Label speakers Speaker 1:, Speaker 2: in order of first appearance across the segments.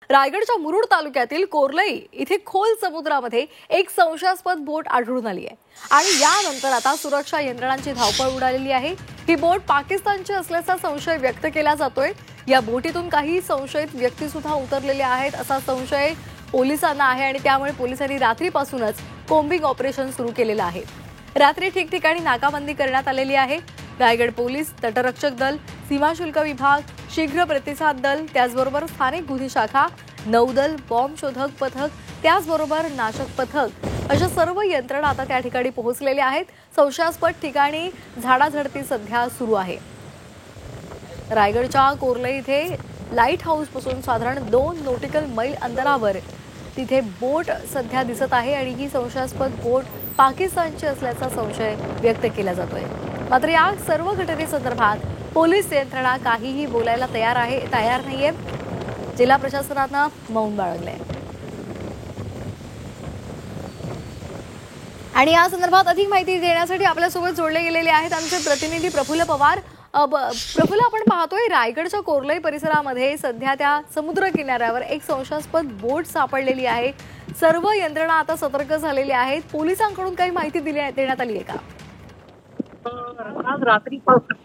Speaker 1: रायगडच्या मुरुड तालुक्यातील कोर्लई इथे खोल समुद्रामध्ये एक संशयास्पद बोट आढळून आली आहे आणि यानंतर आता सुरक्षा यंत्रणांची धावपळ उडालेली आहे। ही बोट पाकिस्तानची असल्याचा संशय व्यक्त केला जातोय। या बोटीतून काही संशयित व्यक्ती सुद्धा उतरलेले आहेत असा संशय पोलिसांना आहे आणि त्यामुळे पोलिसांनी रात्रीपासूनच कोम्बिंग ऑपरेशन सुरू केलेलं आहे। रात्री ठिकठिकाणी नाकाबंदी करण्यात आलेली आहे। रायगड पोलीस, तटरक्षक दल, सीमाशुल्क विभाग, शीघ्र प्रतिसाद दल, त्याचबरोबर स्थानिक गुन्हे शाखा, नौदल, बॉम्ब शोधक पथक, त्याचबरोबर नाशक पथक अशा सर्व यंत्रणा आता त्या ठिकाणी पोहोचलेल्या आहेत। संशयास्पद ठिकाणी झाडाझडती सध्या सुरू आहे। रायगडच्या कोर्लई इथे लाईट हाऊस पासून साधारण 2 नॉटिकल मैल अंतरावर तिथे बोट सध्या दिसत आहे आणि ही संशयास्पद बोट पाकिस्तानची असल्याचा संशय व्यक्त केला जातोय। मात्र या सर्व घटनेसंदर्भात पोलीस यंत्रणा काहीही बोलायला तयार नाहीये। जिल्हा प्रशासनानं मौन बाळगलंय आणि या संदर्भात अधिक माहिती देण्यासाठी आपल्यासोबत जोडले गेलेले आहेत आमचे प्रतिनिधी प्रफुल्ल पवार। प्रफुल्ल, आपण पाहतोय रायगडच्या कोर्लई परिसरामध्ये सध्या त्या समुद्र किनाऱ्यावर एक संशयास्पद बोट सापडलेली आहे। सर्व यंत्रणा आता सतर्क झालेल्या आहेत। पोलिसांकडून काही माहिती देण्यात आली आहे का?
Speaker 2: आज रात्रीपासून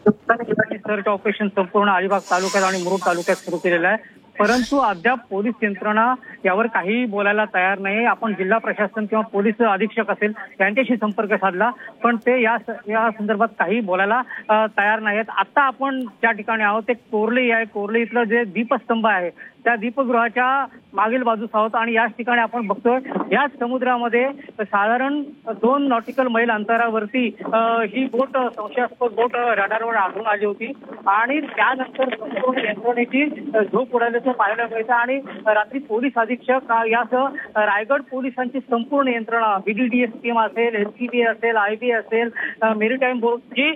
Speaker 2: सर्च ऑपरेशन संपूर्ण अलिबाग तालुक्यात आणि मुरुड तालुक्यात सुरू केलेलं आहे, परंतु अद्याप पोलीस यंत्रणा यावर काही बोलायला तयार नाही। आपण जिल्हा प्रशासन किंवा पोलीस अधीक्षक असेल यांच्याशी संपर्क साधला, पण ते या संदर्भात काही बोलायला तयार नाहीत। आता आपण ज्या ठिकाणी आहोत ते कोर्लई आहे। कोर्लई इथलं जे दीपस्तंभ आहे त्या दीपगृहाच्या मागील बाजूस आहोत आणि याच ठिकाणी आपण बघतोय याच समुद्रामध्ये साधारण 2 नॉटिकल मैल अंतरावरती ही बोट, संशयास्पद बोट रडारवर आढळून आली होती आणि त्यानंतर संपूर्ण यंत्रणेची झोप उडाल्याचं पाहायला मिळतं आणि रात्री पोलीस अधीक्षक यासह रायगड पोलिसांची संपूर्ण यंत्रणा, BDDS टीम असेल, LCB असेल, IB असेल, मेरीटाईम बोर्ड, जी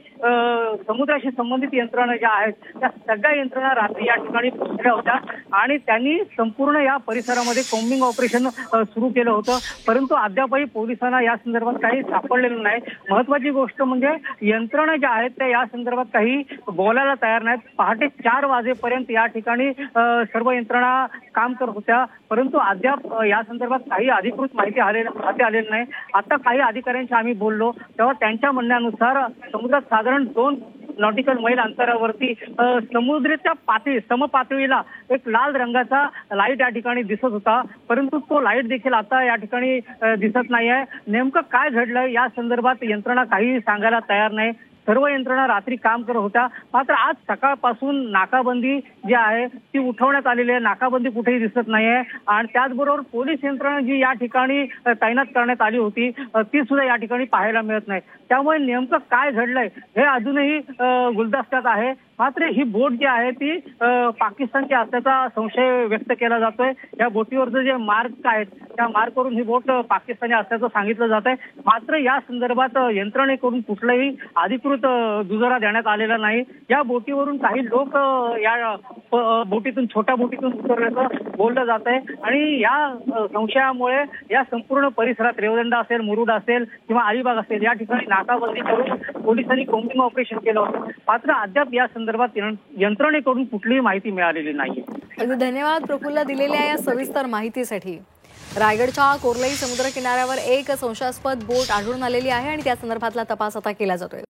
Speaker 2: समुद्राशी संबंधित यंत्रणा ज्या आहेत त्या सगळ्या यंत्रणा रात्री या ठिकाणी पोहोचल्या होत्या आणि त्यांनी संपूर्ण या परिसरामध्ये कोम्बिंग ऑपरेशन सुरू केलं होतं, परंतु अद्यापही पोलिसांना या संदर्भात काही सापडलेलं नाही। महत्वाची गोष्ट म्हणजे यंत्रणा ज्या आहेत त्या या संदर्भात काही बोलायला तयार नाहीत। पहाटे 4 वाजेपर्यंत या ठिकाणी सर्व यंत्रणा काम करत होत्या, परंतु अद्याप या संदर्भात काही अधिकृत माहिती हाती आलेली नाही। आता काही अधिकाऱ्यांशी आम्ही बोललो तेव्हा त्यांच्या म्हणण्यानुसार समुद्रात साधारण 2 नॉटिकल मैल अंतरावरती समुद्राच्या समपातळीला एक लाल रंगाचा लाईट या ठिकाणी दिसत होता, परंतु तो लाईट देखील आता या ठिकाणी दिसत नाहीये। नेमकं काय घडलंय या संदर्भात यंत्रणा काही सांगायला तयार नाही। सर्व यंत्रणा रात्री काम करत होत्या, मात्र आज सकाळपासून नाकाबंदी जी आहे ती उठवण्यात आलेली आहे। नाकाबंदी कुठेही दिसत नाहीये आणि त्याचबरोबर पोलीस यंत्रणा जी या ठिकाणी तैनात करण्यात आली होती ती सुद्धा या ठिकाणी पाहायला मिळत नाही। त्यामुळे नेमकं काय घडलंय हे अजूनही गुलदस्त्यात आहे। मात्र ही बोट जी आहे ती पाकिस्तानची असल्याचा संशय व्यक्त केला जातोय। या बोटीवरचे जे मार्क आहेत त्या मार्कवरून ही बोट पाकिस्तानी असल्याचं सांगितलं जात आहे। मात्र या संदर्भात यंत्रणेकडून कुठलाही अधिकृत दुजोरा देण्यात आलेला नाही। या बोटीवरून काही लोक या बोटीतून, छोट्या बोटीतून उतरल्याचं बोललं जात आहे आणि या संशयामुळे या संपूर्ण परिसरात रेवदंडा असेल, मुरुड असेल किंवा अलिबाग असेल या ठिकाणी नाकाबंदी करून पोलिसांनी कोम्बिंग ऑपरेशन केलं होतं, मात्र अद्याप या संदर्भात यंत्रणेकडून कुठलीही माहिती मिळालेली नाहीये।
Speaker 1: धन्यवाद प्रफुल्ल दिलेल्या या सविस्तर माहितीसाठी। रायगडच्या कोर्लई समुद्र किनाऱ्यावर एक संशयास्पद बोट आढळून आलेली आहे आणि त्या संदर्भातला तपास आता केला जातोय।